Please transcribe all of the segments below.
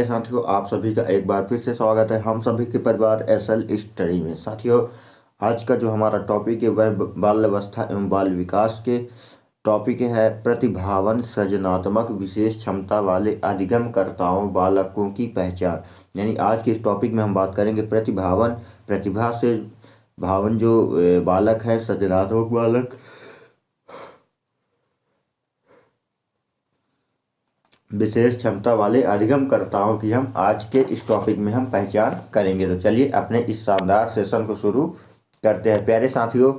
साथियों, आप सभी का एक बार फिर से स्वागत है हम सभी के परिवार एसएल स्टडी में। साथियों, आज का जो हमारा टॉपिक है वह बाल अवस्था एवं बाल विकास के टॉपिक है प्रतिभावान सृजनात्मक विशेष क्षमता वाले अधिगमकर्ताओं बालकों की पहचान। यानी आज के इस टॉपिक में हम बात करेंगे प्रतिभा से भावन जो बालक है, सृजनात्मक बालक, विशेष क्षमता वाले अधिगमकर्ताओं की हम आज के इस टॉपिक में हम पहचान करेंगे। तो चलिए अपने इस शानदार सेशन को शुरू करते हैं। प्यारे साथियों,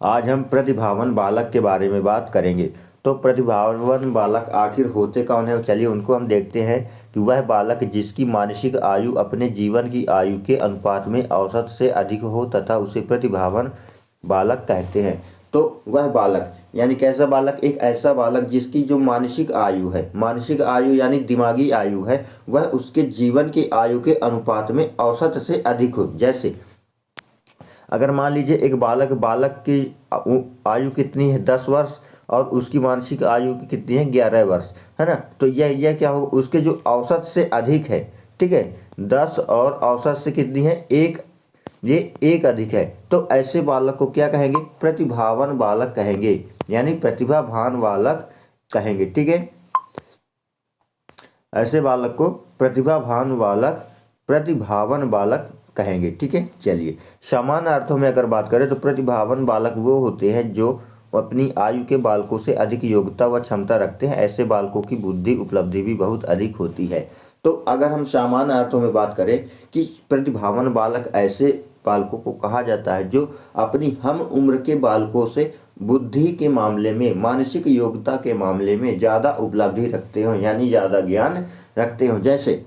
आज हम प्रतिभावान बालक के बारे में बात करेंगे। तो प्रतिभावान बालक आखिर होते कौन है? चलिए उनको हम देखते हैं कि वह बालक जिसकी मानसिक आयु अपने जीवन की आयु के अनुपात में औसत से अधिक हो तथा उसे प्रतिभावान बालक कहते हैं। तो वह बालक यानी कैसा बालक? एक ऐसा बालक जिसकी जो मानसिक आयु है, मानसिक आयु यानी दिमागी आयु है, वह उसके जीवन की आयु के अनुपात में औसत से अधिक हो। जैसे अगर मान लीजिए एक बालक की आयु कितनी है? 10 वर्ष, और उसकी मानसिक आयु की कितनी है? 11 वर्ष, है ना। तो यह क्या होगा? उसके जो औसत से अधिक है, ठीक है, 10 और औसत से कितनी है? 1, ये 1 अधिक है। तो ऐसे बालक को क्या कहेंगे? प्रतिभावान बालक कहेंगे, यानी प्रतिभावान बालक कहेंगे, ठीक है। ऐसे बालक को प्रतिभावान बालक कहेंगे, ठीक है। चलिए सामान्य अर्थों में अगर बात करें तो प्रतिभावान बालक वो होते हैं जो अपनी आयु के बालकों से अधिक योग्यता व क्षमता रखते हैं। ऐसे बालकों की बुद्धि उपलब्धि भी बहुत अधिक होती है। तो अगर हम सामान्य अर्थों में बात करें कि प्रतिभावान बालक ऐसे बालकों को कहा जाता है जो अपनी हम उम्र के बालकों से बुद्धि के मामले में, मानसिक योग्यता के मामले में ज़्यादा उपलब्धि रखते हो, यानी ज़्यादा ज्ञान रखते हो। जैसे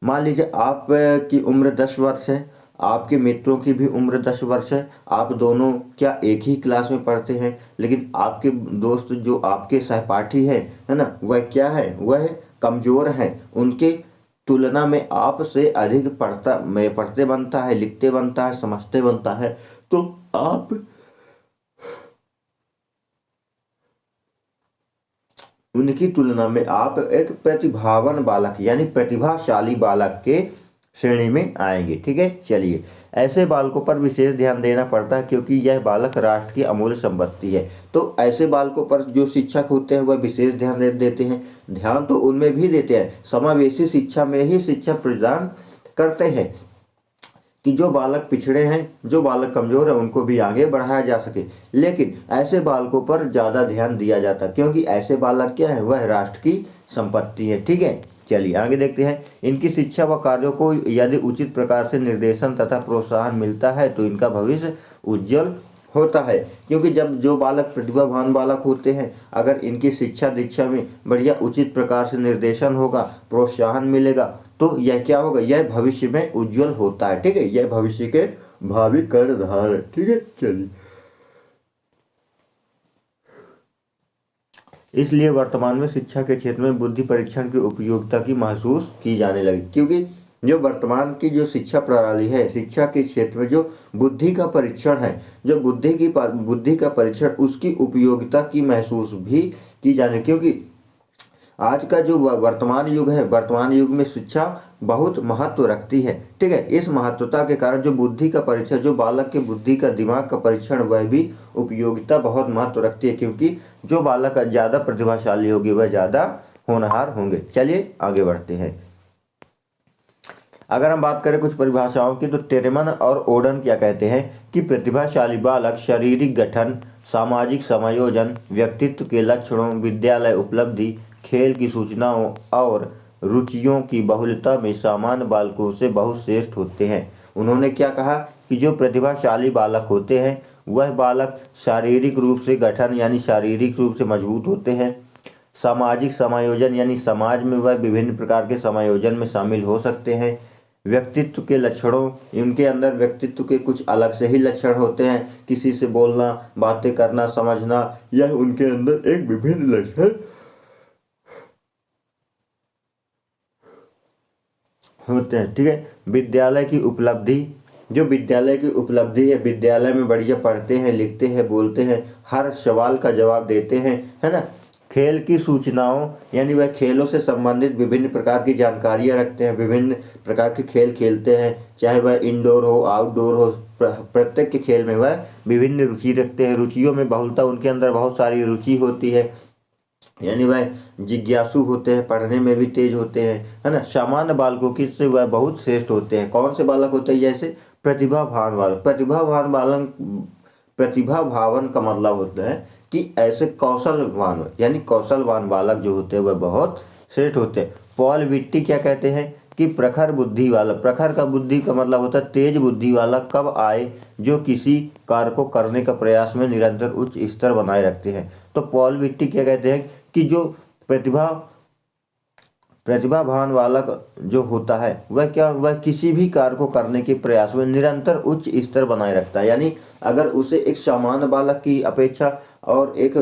मान लीजिए आप की उम्र 10 वर्ष है, आपके मित्रों की भी उम्र 10 वर्ष है, आप दोनों क्या एक ही क्लास में पढ़ते हैं, लेकिन आपके दोस्त जो आपके सहपाठी है ना, वह क्या है? वह कमज़ोर है। उनके तुलना में आपसे अधिक पढ़ते बनता है, लिखते बनता है, समझते बनता है। तो आप उनकी तुलना में आप एक प्रतिभावान बालक यानी प्रतिभाशाली बालक के श्रेणी में आएंगे, ठीक है। चलिए ऐसे बालकों पर विशेष ध्यान देना पड़ता है क्योंकि यह बालक राष्ट्र की अमूल्य संपत्ति है। तो ऐसे बालकों पर जो शिक्षक होते हैं वह विशेष ध्यान देते हैं। ध्यान तो उनमें भी देते हैं, समावेशी शिक्षा में ही शिक्षा प्रदान करते हैं कि जो बालक पिछड़े हैं, जो बालक कमज़ोर है, उनको भी आगे बढ़ाया जा सके। लेकिन ऐसे बालकों पर ज़्यादा ध्यान दिया जाता है क्योंकि ऐसे बालक क्या है? वह राष्ट्र की संपत्ति है, ठीक है। चलिए आगे देखते हैं। इनकी शिक्षा व कार्यों को यदि उचित प्रकार से निर्देशन तथा प्रोत्साहन मिलता है तो इनका भविष्य उज्जवल होता है। क्योंकि जब जो बालक प्रतिभावान बालक होते हैं, अगर इनकी शिक्षा दीक्षा में बढ़िया उचित प्रकार से निर्देशन होगा, प्रोत्साहन मिलेगा, तो यह क्या होगा? यह भविष्य में उज्जवल होता है, ठीक है। यह भविष्य के भावी कर्णधार है, ठीक है। चलिए इसलिए वर्तमान में शिक्षा के क्षेत्र में बुद्धि परीक्षण की उपयोगिता की महसूस की जाने लगी, क्योंकि जो वर्तमान की जो शिक्षा प्रणाली है, शिक्षा के क्षेत्र में जो बुद्धि का परीक्षण है, जो बुद्धि का परीक्षण, उसकी उपयोगिता की महसूस भी की जाने, क्योंकि आज का जो वर्तमान युग है, वर्तमान युग में शिक्षा बहुत महत्व रखती है, ठीक है। इस महत्वता के कारण जो बुद्धि का परीक्षण, जो बालक के बुद्धि का, दिमाग का परीक्षण, वह भी उपयोगिता बहुत महत्व रखती है, क्योंकि जो बालक ज़्यादा प्रतिभाशाली होगी वह ज़्यादा होनहार होंगे। चलिए आगे बढ़ते हैं। अगर हम बात करें कुछ परिभाषाओं की तो टेरेमन और ओडन क्या कहते हैं कि प्रतिभाशाली बालक शारीरिक गठन, सामाजिक समायोजन, व्यक्तित्व के लक्षणों, विद्यालय उपलब्धि, खेल की सूचनाओं और रुचियों की बहुलता में सामान्य बालकों से बहुत श्रेष्ठ होते हैं। उन्होंने क्या कहा कि जो प्रतिभाशाली बालक होते हैं वह बालक शारीरिक रूप से गठन यानी शारीरिक रूप से मजबूत होते हैं, सामाजिक समायोजन यानी समाज में वह विभिन्न प्रकार के समायोजन में शामिल हो सकते हैं, व्यक्तित्व के लक्षणों, इनके अंदर व्यक्तित्व के कुछ अलग से ही लक्षण होते हैं, किसी से बोलना, बातें करना, समझना, यह उनके अंदर एक विभिन्न लक्षण होते हैं, ठीक है। विद्यालय की उपलब्धि, जो विद्यालय की उपलब्धि है, विद्यालय में बढ़िया पढ़ते हैं, लिखते हैं, बोलते हैं, हर सवाल का जवाब देते हैं, है ना। खेल की सूचनाओं यानी वह खेलों से संबंधित विभिन्न प्रकार की जानकारियां रखते हैं, विभिन्न प्रकार के खेल खेलते हैं, चाहे वह इंडोर हो आउटडोर हो, प्रत्येक के खेल में वह विभिन्न रुचि रखते हैं। रुचियों में बहुलता, उनके अंदर बहुत सारी रुचि होती है, यानी वह जिज्ञासु होते हैं, पढ़ने में भी तेज होते हैं, है ना। सामान्य बालकों की से वह बहुत श्रेष्ठ होते हैं। कौन से बालक होते हैं? जैसे प्रतिभावान बालक। प्रतिभावान का मतलब होता है कि ऐसे कौशलवान यानी कौशलवान बालक जो होते हैं वह बहुत श्रेष्ठ होते हैं। पॉल विट्टी क्या कहते हैं कि प्रखर बुद्धि वाला, प्रखर का बुद्धि का मतलब होता है तेज बुद्धि वाला कब आए, जो किसी कार्य को करने का प्रयास में निरंतर उच्च स्तर बनाए रखते हैं। तो पॉल विट्टी क्या कहते हैं कि जो प्रतिभावान बालक जो होता है वह किसी भी कार्य को करने के प्रयास में निरंतर उच्च स्तर बनाए रखता है। यानी अगर उसे एक सामान्य बालक की अपेक्षा और एक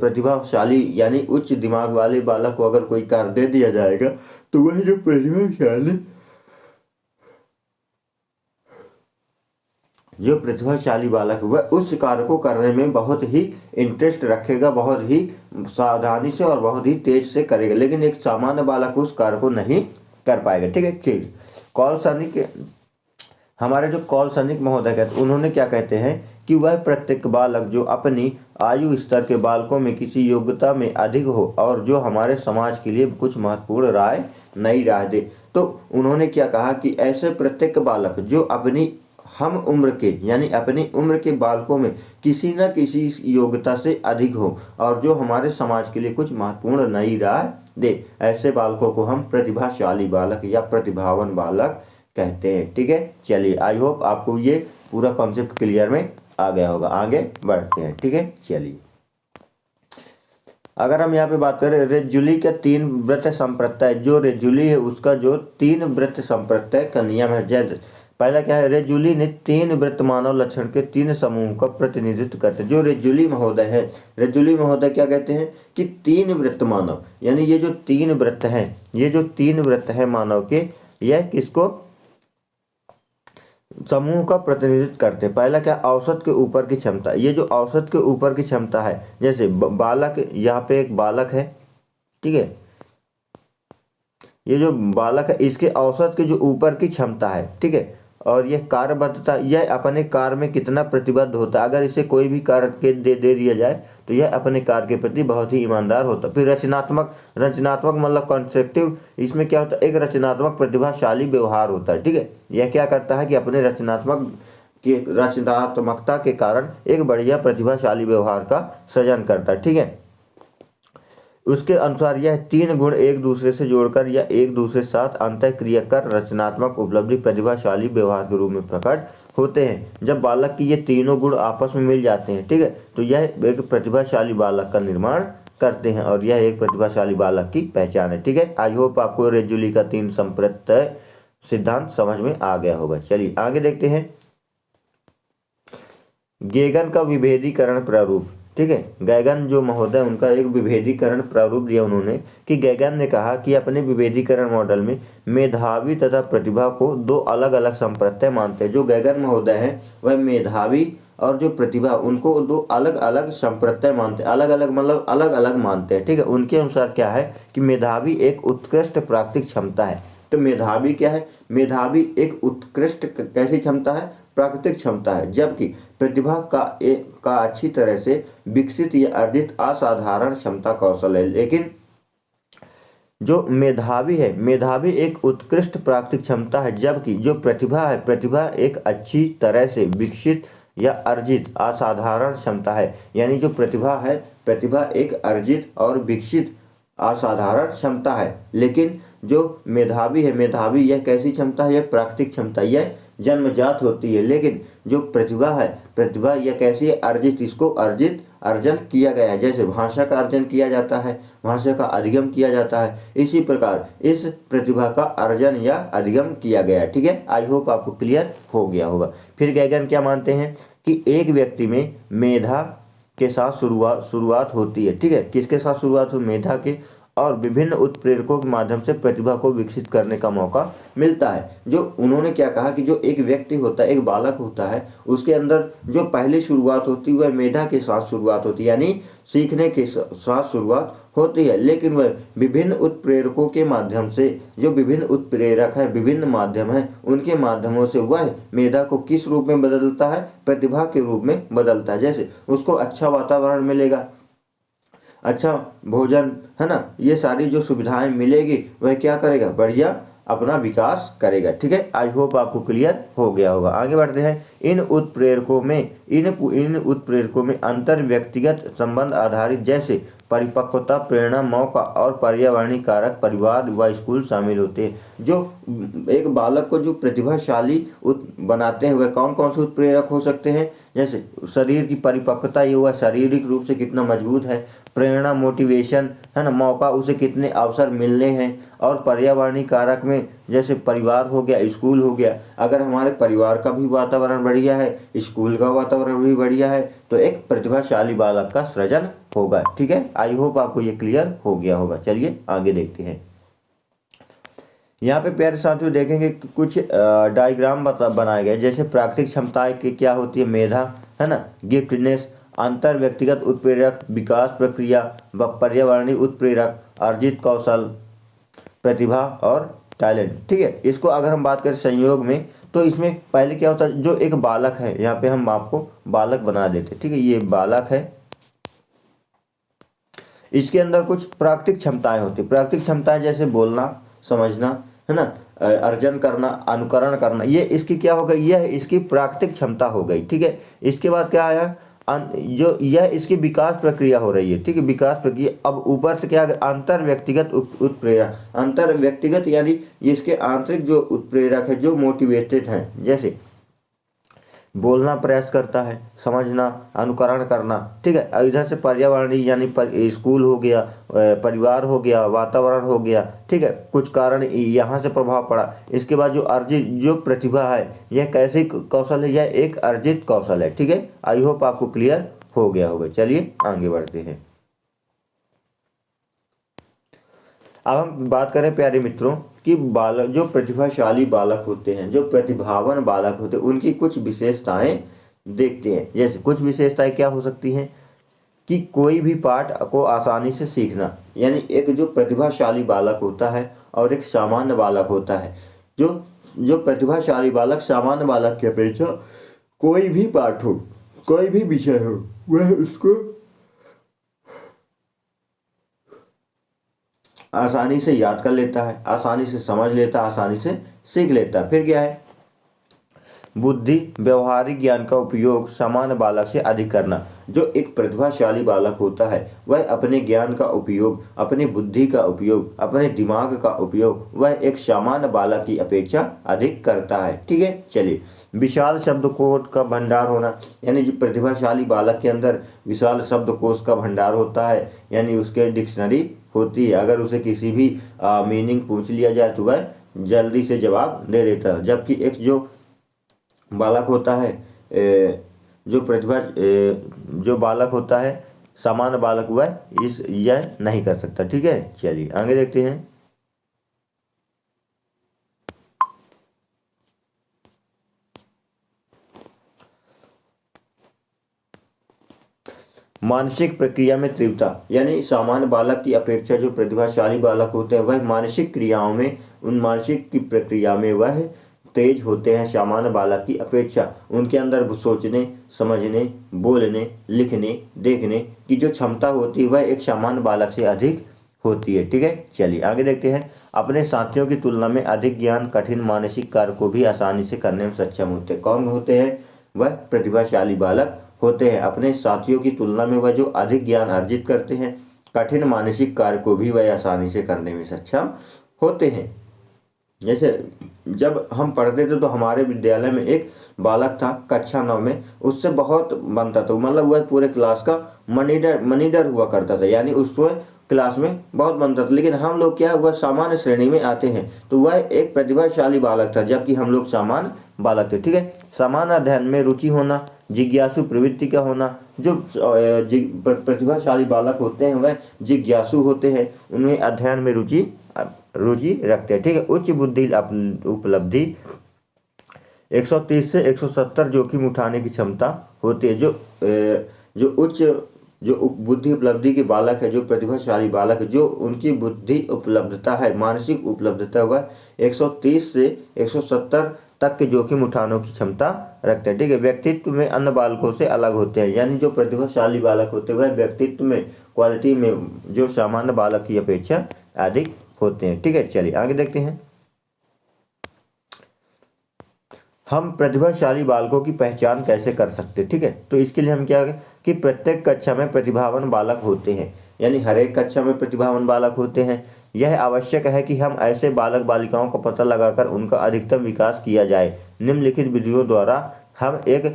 प्रतिभाशाली यानी उच्च दिमाग वाले बालक को अगर कोई कार्य दे दिया जाएगा तो वह जो प्रतिभाशाली बालक है वह उस कार्य को करने में बहुत ही इंटरेस्ट रखेगा, बहुत ही सावधानी से और बहुत ही तेज से करेगा, लेकिन एक सामान्य बालक उस कार्य को नहीं कर पाएगा। ठीक है। चीज कॉलसनिक, हमारे जो कॉलसनिक महोदय कहते उन्होंने क्या कहते हैं कि वह प्रत्येक बालक जो अपनी आयु स्तर के बालकों में किसी योग्यता में अधिक हो और जो हमारे समाज के लिए कुछ महत्वपूर्ण नई राय दे। तो उन्होंने क्या कहा कि ऐसे प्रत्येक बालक जो अपनी हम उम्र के यानी अपनी उम्र के बालकों में किसी न किसी योग्यता से अधिक हो और जो हमारे समाज के लिए कुछ महत्वपूर्ण नई राय दे, ऐसे बालकों को हम प्रतिभाशाली बालक या प्रतिभावान बालक कहते हैं। ठीक है। चलिए, आई होप आपको ये पूरा कॉन्सेप्ट क्लियर में आ गया होगा। आगे बढ़ते हैं। ठीक है। चलिए, अगर हम यहाँ पे बात करें रेजुली के 3 व्रत संप्रत्यय, जो रेजुली है उसका जो 3 व्रत संप्रत्यय का नियम है। जैसे पहला क्या है, रेजुली ने 3 व्रत मानव लक्षण के 3 समूह का प्रतिनिधित्व करते हैं। जो रेजुली महोदय है, रेजुली महोदय क्या कहते हैं कि 3 व्रत मानव, यानी ये जो 3 व्रत हैं, ये जो 3 व्रत है मानव के, यह किसको समूह का प्रतिनिधित्व करते हैं। पहला क्या, औसत के ऊपर की क्षमता। ये जो औसत के ऊपर की क्षमता है, जैसे बालक, यहाँ पे एक बालक है, ठीक है, ये जो बालक है इसके औसत के जो ऊपर की क्षमता है, ठीक है, और यह कार्यबद्धता, यह अपने कार्य में कितना प्रतिबद्ध होता है। अगर इसे कोई भी कार्य दे दिया जाए तो यह अपने कार्य के प्रति बहुत ही ईमानदार होता है। फिर रचनात्मक मतलब कंस्ट्रक्टिव, इसमें क्या होता है, एक रचनात्मक प्रतिभाशाली व्यवहार होता है। ठीक है। यह क्या करता है कि अपने रचनात्मकता के कारण एक बढ़िया प्रतिभाशाली व्यवहार का सृजन करता है। ठीक है। उसके अनुसार यह 3 गुण एक दूसरे से जोड़कर या एक दूसरे के साथ अंतःक्रिया कर रचनात्मक उपलब्धि प्रतिभाशाली व्यवहार के रूप में प्रकट होते हैं। जब बालक की ये तीनों गुण आपस में मिल जाते हैं, ठीक है, तो यह एक प्रतिभाशाली बालक का निर्माण करते हैं और यह एक प्रतिभाशाली बालक की पहचान है। ठीक है। आई होप आपको रेजुली का 3 संप्रत्यय सिद्धांत समझ में आ गया होगा। चलिए आगे देखते हैं। गेगन का विभेदीकरण प्रारूप। ठीक है। गैगन जो महोदय, उनका एक विभेदीकरण प्रारूप दिया उन्होंने कि गैगन ने कहा कि अपने विभेदीकरण मॉडल में मेधावी तथा प्रतिभा को 2 अलग अलग संप्रत्यय मानते हैं। जो गैगन महोदय हैं वह मेधावी और जो प्रतिभा, उनको 2 अलग अलग संप्रत्यय मानते हैं। अलग अलग मतलब अलग अलग मानते हैं। ठीक है। उनके अनुसार क्या है कि मेधावी एक उत्कृष्ट प्राकृतिक क्षमता है। तो मेधावी क्या है, मेधावी एक उत्कृष्ट कैसी क्षमता है, प्राकृतिक क्षमता है, जबकि प्रतिभा का अच्छी तरह से विकसित या अर्जित असाधारण क्षमता कौशल है। लेकिन जो मेधावी है, मेधावी एक उत्कृष्ट प्राकृतिक क्षमता है, जबकि जो प्रतिभा है, प्रतिभा एक अच्छी तरह से विकसित या अर्जित असाधारण क्षमता है। यानी जो प्रतिभा है, प्रतिभा एक अर्जित और विकसित असाधारण क्षमता है। लेकिन जो मेधावी है, मेधावी यह कैसी क्षमता है, यह प्राकृतिक क्षमता, यह जन्मजात होती है। लेकिन जो प्रतिभा है, प्रतिभा यह कैसी है, अर्जित, इसको अर्जन किया गया है। जैसे भाषा का अर्जन किया जाता है, भाषा का अधिगम किया जाता है, इसी प्रकार इस प्रतिभा का अर्जन या अधिगम किया गया है। ठीक है। आई होप आपको क्लियर हो गया होगा। फिर गैगन क्या मानते हैं कि एक व्यक्ति में मेधा के साथ शुरुआत होती है। ठीक है। किसके साथ शुरुआत हो, मेधा के, और विभिन्न उत्प्रेरकों के माध्यम से प्रतिभा को विकसित करने का मौका मिलता है। जो उन्होंने क्या कहा कि जो एक व्यक्ति होता है, एक बालक होता है, उसके अंदर जो पहली शुरुआत होती है वह मेधा के साथ शुरुआत होती है, यानी सीखने के साथ शुरुआत होती है, लेकिन वह विभिन्न उत्प्रेरकों के माध्यम से, जो विभिन्न उत्प्रेरक है, विभिन्न माध्यम है, उनके माध्यमों से वह मेधा को किस रूप में बदलता है, प्रतिभा के रूप में बदलता है। जैसे उसको अच्छा वातावरण मिलेगा, अच्छा भोजन, है ना, ये सारी जो सुविधाएं मिलेगी, वह क्या करेगा, बढ़िया अपना विकास करेगा। ठीक है, आई होप आपको क्लियर हो गया होगा। आगे बढ़ते हैं। इन उत्प्रेरकों में अंतर व्यक्तिगत संबंध आधारित जैसे परिपक्वता, प्रेरणा, मौका और पर्यावरणीय कारक, परिवार व स्कूल शामिल होते हैं। जो एक बालक को जो प्रतिभाशाली बनाते हैं वह कौन कौन से उत्प्रेरक हो सकते हैं? जैसे शरीर की परिपक्वता, ये हुआ शारीरिक रूप से कितना मजबूत है, प्रेरणा मोटिवेशन, है ना, मौका उसे कितने अवसर मिलने हैं, और पर्यावरणीय कारक में जैसे परिवार हो गया, स्कूल हो गया। अगर हमारे परिवार का भी वातावरण बढ़िया है, स्कूल का वातावरण भी बढ़िया है, तो एक प्रतिभाशाली बालक का सृजन होगा। ठीक है, आई होप आपको ये क्लियर हो गया होगा। चलिए आगे देखते हैं। यहाँ पे प्यारे साथियों देखेंगे कि कुछ डायग्राम बनाए गए, जैसे प्राकृतिक क्षमताएं की क्या होती है, मेधा, है ना, गिफ्टनेस, अंतर व्यक्तिगत उत्प्रेरक, विकास प्रक्रिया व पर्यावरणीय उत्प्रेरक, अर्जित कौशल, प्रतिभा और टैलेंट। ठीक है, इसको अगर हम बात करें संयोग में, तो इसमें पहले क्या होता है, जो एक बालक है, यहाँ पे हम आपको बालक बना देते। ठीक है, ये बालक है, इसके अंदर कुछ प्राकृतिक क्षमताएं होती है। प्राकृतिक क्षमताएं जैसे बोलना, समझना, है ना, अर्जन करना, अनुकरण करना, ये इसकी क्या हो गई, यह इसकी प्राकृतिक क्षमता हो गई। ठीक है, इसके बाद क्या आया, जो यह इसकी विकास प्रक्रिया हो रही है। ठीक है, विकास प्रक्रिया। अब ऊपर से क्या, अंतर व्यक्तिगत उत्प्रेरक, अंतर व्यक्तिगत यानी इसके आंतरिक जो उत्प्रेरक है, जो मोटिवेटेड हैं, जैसे बोलना प्रयास करता है, समझना, अनुकरण करना। ठीक है, इधर से पर्यावरणीय यानी स्कूल हो गया, परिवार हो गया, वातावरण हो गया। ठीक है, कुछ कारण यहाँ से प्रभाव पड़ा। इसके बाद जो अर्जित जो प्रतिभा है, यह कैसे कौशल है, यह एक अर्जित कौशल है। ठीक है, आई होप आपको क्लियर हो गया होगा। चलिए आगे बढ़ते हैं। अब हम बात करें प्यारे मित्रों कि बालक, जो प्रतिभाशाली बालक होते हैं, जो प्रतिभावान बालक होते हैं, उनकी कुछ विशेषताएं देखते हैं। जैसे कुछ विशेषताएं क्या हो सकती हैं कि कोई भी पाठ को आसानी से सीखना, यानी एक जो प्रतिभाशाली बालक होता है और एक सामान्य बालक होता है। जो प्रतिभाशाली बालक सामान्य बालक की अपेक्षा कोई भी पाठ हो, कोई भी विषय हो, वह उसको आसानी से याद कर लेता है, आसानी से समझ लेता है, आसानी से सीख लेता है। फिर क्या है, बुद्धि, व्यवहारिक ज्ञान का उपयोग सामान्य बालक से अधिक करना। जो एक प्रतिभाशाली बालक होता है वह अपने ज्ञान का उपयोग, अपनी बुद्धि का उपयोग, अपने दिमाग का उपयोग वह एक सामान्य बालक की अपेक्षा अधिक करता है। ठीक है, चलिए। विशाल शब्दकोश का भंडार होना, यानी जो प्रतिभाशाली बालक के अंदर विशाल शब्दकोश का भंडार होता है, यानी उसके डिक्शनरी होती है। अगर उसे किसी भी मीनिंग पूछ लिया जाए तो वह जल्दी से जवाब दे देता है। जबकि एक जो बालक होता है, जो बालक होता है, सामान्य बालक, वह यह नहीं कर सकता। ठीक है, चलिए आगे देखते हैं। मानसिक प्रक्रिया में तीव्रता, यानी सामान्य बालक की अपेक्षा जो प्रतिभाशाली बालक होते हैं वह मानसिक क्रियाओं में, उन मानसिक की प्रक्रिया में वह तेज होते हैं सामान्य बालक की अपेक्षा। उनके अंदर सोचने, समझने, बोलने, लिखने, देखने की जो क्षमता होती है वह एक सामान्य बालक से अधिक होती है। ठीक है, चलिए आगे देखते हैं। अपने साथियों की तुलना में अधिक ज्ञान, कठिन मानसिक कार्य को भी आसानी से करने में सक्षम होते हैं। कौन होते हैं? वह प्रतिभाशाली बालक होते हैं। अपने साथियों की तुलना में वह जो अधिक ज्ञान अर्जित करते हैं, कठिन मानसिक कार्य को भी वह आसानी से करने में सक्षम होते हैं। जैसे जब हम पढ़ते थे तो हमारे विद्यालय में एक बालक था कक्षा 9 में, उससे बहुत बनता था, मतलब वह पूरे क्लास का मनीडर हुआ करता था, यानी उसको क्लास में बहुत बनता था, लेकिन हम लोग क्या वह सामान्य श्रेणी में आते हैं, तो वह एक प्रतिभाशाली बालक था जबकि हम लोग सामान्य बालक थे। ठीक है, सामान्य अध्ययन में रुचि होना, जिज्ञासु प्रवृत्ति का होना। जो प्रतिभाशाली बालक होते हैं वह जिज्ञासु होते हैं, उनमें अध्ययन में रुचि रखते हैं। ठीक है, उच्च बुद्धि उपलब्धि 130 से 170 जोखिम उठाने की क्षमता होती है। जो उच्च बुद्धि उपलब्धि के बालक है, जो प्रतिभाशाली बालक है, जो उनकी बुद्धि उपलब्धता है, मानसिक उपलब्धता हुआ 130 से 170 तक के जोखिम उठाने की क्षमता रखते हैं। ठीक है, व्यक्तित्व में अन्य बालकों से अलग होते हैं, यानी जो प्रतिभाशाली बालक होते हैं वह व्यक्तित्व में, क्वालिटी में जो सामान्य बालक की अपेक्षा अधिक होते हैं। ठीक है, चलिए आगे देखते हैं। हम प्रतिभाशाली बालकों की पहचान कैसे कर सकते हैं। ठीक है, तो इसके लिए हम क्या करें कि प्रत्येक कक्षा में प्रतिभावान बालक होते हैं, यानी हर एक कक्षा में प्रतिभावान बालक होते हैं। यह आवश्यक है कि हम ऐसे बालक बालिकाओं का पता लगाकर उनका अधिकतम विकास किया जाए। निम्नलिखित विधियों द्वारा हम एक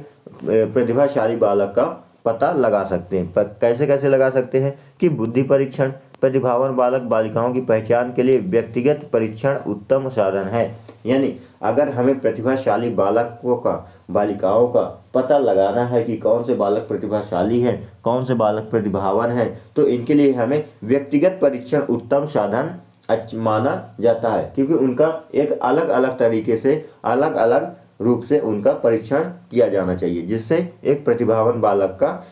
प्रतिभाशाली बालक का पता लगा सकते हैं। कैसे कैसे लगा सकते हैं कि बुद्धि परीक्षण, प्रतिभावान बालक बालिकाओं की पहचान के लिए व्यक्तिगत परीक्षण उत्तम साधन है। यानी अगर हमें प्रतिभाशाली बालकों का, बालिकाओं का पता लगाना है कि कौन से बालक प्रतिभाशाली हैं, कौन से बालक प्रतिभावान हैं, तो इनके लिए हमें व्यक्तिगत परीक्षण उत्तम साधन माना जाता है, क्योंकि उनका एक अलग अलग तरीके से, अलग अलग रूप से उनका परीक्षण किया जाना चाहिए, जिससे एक प्रतिभावान बालक का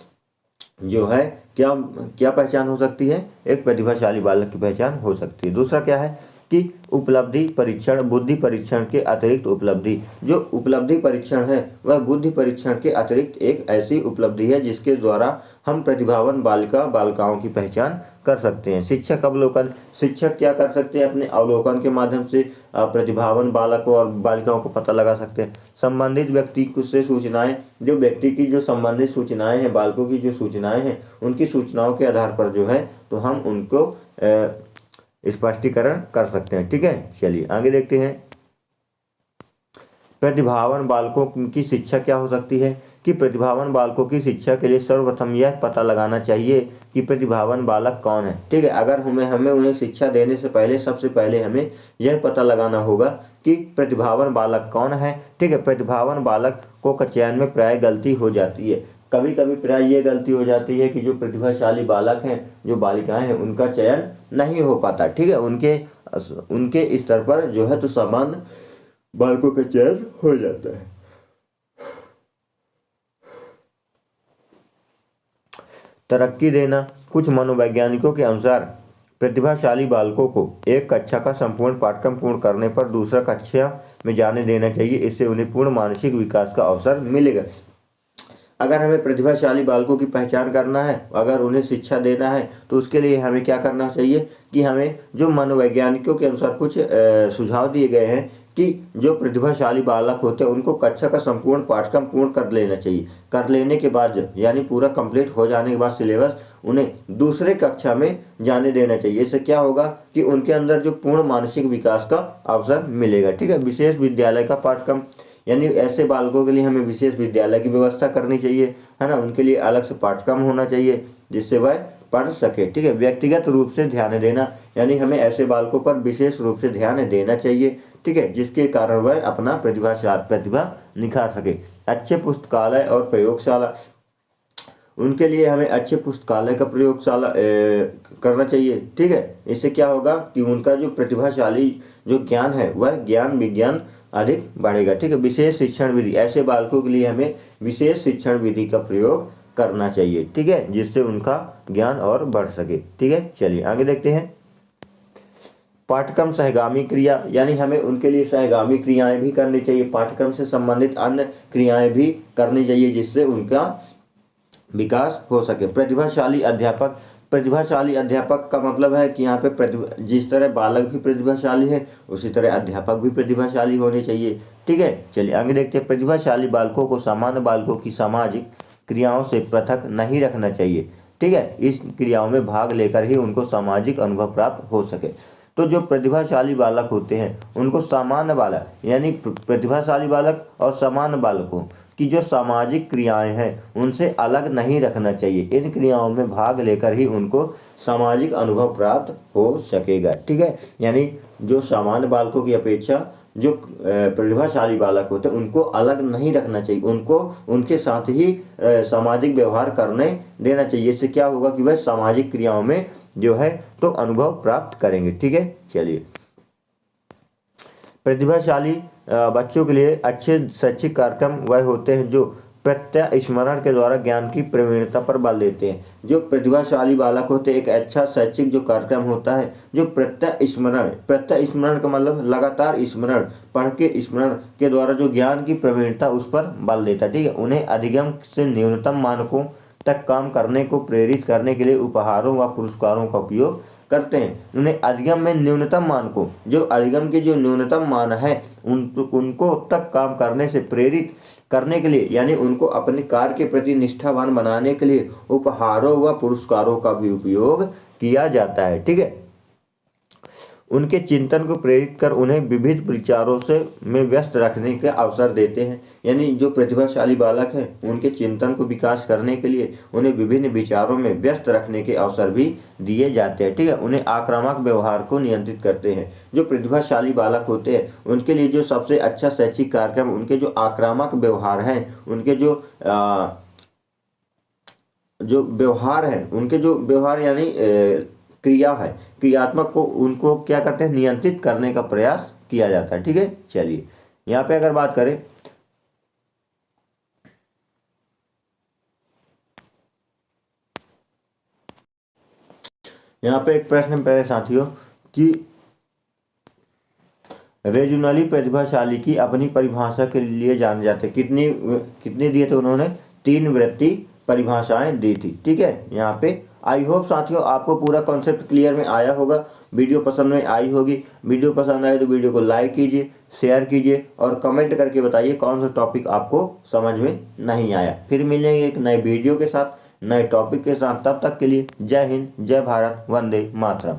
जो है क्या पहचान हो सकती है, एक प्रतिभाशाली बालक की पहचान हो सकती है। दूसरा क्या है कि उपलब्धि परीक्षण, बुद्धि परीक्षण के अतिरिक्त उपलब्धि। जो उपलब्धि परीक्षण है वह बुद्धि परीक्षण के अतिरिक्त एक ऐसी उपलब्धि है जिसके द्वारा हम प्रतिभावान बालिकाओं की पहचान कर सकते हैं। शिक्षक अवलोकन, शिक्षक क्या कर सकते हैं, अपने अवलोकन के माध्यम से प्रतिभावान बालकों और बालिकाओं को पता लगा सकते हैं। संबंधित व्यक्ति से सूचनाएं, जो व्यक्ति की जो संबंधित सूचनाएं हैं, बालकों की जो सूचनाएं हैं, उनकी सूचनाओं के आधार पर जो है तो हम उनको स्पष्टीकरण कर सकते हैं। ठीक है, चलिए आगे देखते हैं। प्रतिभावान बालकों की शिक्षा क्या हो सकती है कि प्रतिभावान बालकों की शिक्षा के लिए सर्वप्रथम यह पता लगाना चाहिए कि प्रतिभावान बालक कौन है। ठीक है, अगर हमें उन्हें शिक्षा देने से पहले सबसे पहले हमें यह पता लगाना होगा कि प्रतिभावान बालक कौन है। ठीक है, प्रतिभावान बालक को चयन में प्राय गलती हो जाती है। कभी कभी प्राय ये गलती हो जाती है कि जो प्रतिभाशाली बालक हैं, जो बालिकाएं हैं, उनका चयन नहीं हो पाता। ठीक है, उनके स्तर पर जो है तो सामान्य बालकों का चयन हो जाता है। तरक्की देना, कुछ मनोवैज्ञानिकों के अनुसार प्रतिभाशाली बालकों को एक कक्षा का संपूर्ण पाठ्यक्रम पूर्ण करने पर दूसरा कक्षा में जाने देना चाहिए। इससे उन्हें पूर्ण मानसिक विकास का अवसर मिलेगा। अगर हमें प्रतिभाशाली बालकों की पहचान करना है, अगर उन्हें शिक्षा देना है, तो उसके लिए हमें क्या करना चाहिए कि हमें जो मनोवैज्ञानिकों के अनुसार कुछ सुझाव दिए गए हैं कि जो प्रतिभाशाली बालक होते हैं उनको कक्षा का संपूर्ण पाठ्यक्रम पूर्ण कर लेना चाहिए। कर लेने के बाद यानी पूरा कंप्लीट हो जाने के बाद सिलेबस, उन्हें दूसरे कक्षा में जाने देना चाहिए। इससे क्या होगा कि उनके अंदर जो पूर्ण मानसिक विकास का अवसर मिलेगा। ठीक है, विशेष विद्यालय का पाठ्यक्रम, यानी ऐसे बालकों के लिए हमें विशेष विद्यालय की व्यवस्था करनी चाहिए, है ना। उनके लिए अलग से पाठ्यक्रम होना चाहिए जिससे वह पढ़ सके। ठीक है, व्यक्तिगत रूप से ध्यान देना, यानी हमें ऐसे बालकों पर विशेष रूप से ध्यान देना चाहिए। ठीक है, जिसके कारण वह अपना प्रतिभा निखार सके। अच्छे पुस्तकालय और प्रयोगशाला, उनके लिए हमें अच्छे पुस्तकालय का प्रयोगशाला करना चाहिए। ठीक है, इससे क्या होगा कि उनका जो प्रतिभाशाली जो ज्ञान है वह ज्ञान विज्ञान अधिक बढ़ेगा। ठीक है, विशेष शिक्षण विधि, ऐसे बालकों के लिए हमें विशेष शिक्षण विधि का प्रयोग करना चाहिए। ठीक है, जिससे उनका ज्ञान और बढ़ सके। ठीक है, चलिए आगे देखते हैं। पाठ्यक्रम सहगामी क्रिया, यानी हमें उनके लिए सहगामी क्रियाएं भी करनी चाहिए, पाठ्यक्रम से संबंधित अन्य क्रियाएं भी करनी चाहिए जिससे उनका विकास हो सके। प्रतिभाशाली अध्यापक, प्रतिभाशाली अध्यापक का मतलब है कि यहाँ पे जिस तरह बालक भी प्रतिभाशाली है उसी तरह अध्यापक भी प्रतिभाशाली होने चाहिए। ठीक है, चलिए आगे देखते हैं। प्रतिभाशाली बालकों को सामान्य बालकों की सामाजिक क्रियाओं से पृथक नहीं रखना चाहिए। ठीक है, इस क्रियाओं में भाग लेकर ही उनको सामाजिक अनुभव प्राप्त हो सके। तो जो प्रतिभाशाली बालक होते हैं उनको सामान्य बालक, यानी प्रतिभाशाली बालक और सामान्य बालकों कि जो सामाजिक क्रियाएं हैं उनसे अलग नहीं रखना चाहिए। इन क्रियाओं में भाग लेकर ही उनको सामाजिक अनुभव प्राप्त हो सकेगा। ठीक है, यानी जो सामान्य बालकों की अपेक्षा जो प्रतिभाशाली बालक होते हैं उनको अलग नहीं रखना चाहिए, उनको उनके साथ ही सामाजिक व्यवहार करने देना चाहिए। इससे क्या होगा कि वह सामाजिक क्रियाओं में जो है तो अनुभव प्राप्त करेंगे। ठीक है, चलिए, प्रतिभाशाली बच्चों के लिए अच्छे शैक्षिक कार्यक्रम वह होते हैं जो प्रत्यय स्मरण के द्वारा ज्ञान की प्रवीणता पर बल देते हैं। जो प्रतिभाशाली बालक होते हैं, एक अच्छा शैक्षिक जो कार्यक्रम होता है जो प्रत्यय स्मरण का मतलब लगातार स्मरण, पढ़ के स्मरण के द्वारा जो ज्ञान की प्रवीणता उस पर बल देता है। ठीक है, उन्हें अधिगम से न्यूनतम मानकों तक काम करने को प्रेरित करने के लिए उपहारों व पुरस्कारों का उपयोग करते हैं। उन्हें अधिगम में न्यूनतम मानकों, जो अधिगम के जो न्यूनतम मान है उनको तक काम करने से प्रेरित करने के लिए, यानी उनको अपने कार्य के प्रति निष्ठावान बनाने के लिए उपहारों व पुरस्कारों का भी उपयोग किया जाता है। ठीक है, उनके चिंतन को प्रेरित कर उन्हें विविध विचारों से में व्यस्त रखने के अवसर देते हैं। यानी जो प्रतिभाशाली बालक हैं उनके चिंतन को विकास करने के लिए उन्हें विभिन्न विचारों में व्यस्त रखने के अवसर भी दिए जाते हैं। ठीक है, उन्हें आक्रामक व्यवहार को नियंत्रित करते हैं। जो प्रतिभाशाली बालक होते हैं उनके लिए जो सबसे अच्छा शैक्षिक कार्यक्रम उनके जो आक्रामक व्यवहार हैं, उनके जो व्यवहार है, उनके जो व्यवहार यानी क्रिया है, क्रियात्मक को उनको क्या करते हैं, नियंत्रित करने का प्रयास किया जाता है। ठीक है, चलिए, यहाँ पे अगर बात करें यहाँ पे एक प्रश्न मेरे साथियों कि रीजनली प्रतिभाशाली की अपनी परिभाषा के लिए जाने जाते, कितनी दिए थे उन्होंने, 3 वृत्ति परिभाषाएं दी थी। ठीक है, यहाँ पे आई होप साथियों आपको पूरा कॉन्सेप्ट क्लियर में आया होगा, वीडियो पसंद में आई होगी। वीडियो पसंद आए तो वीडियो को लाइक कीजिए, शेयर कीजिए और कमेंट करके बताइए कौन सा टॉपिक आपको समझ में नहीं आया। फिर मिलेंगे एक नए वीडियो के साथ, नए टॉपिक के साथ। तब तक के लिए जय हिंद, जय भारत, वंदे मातरम।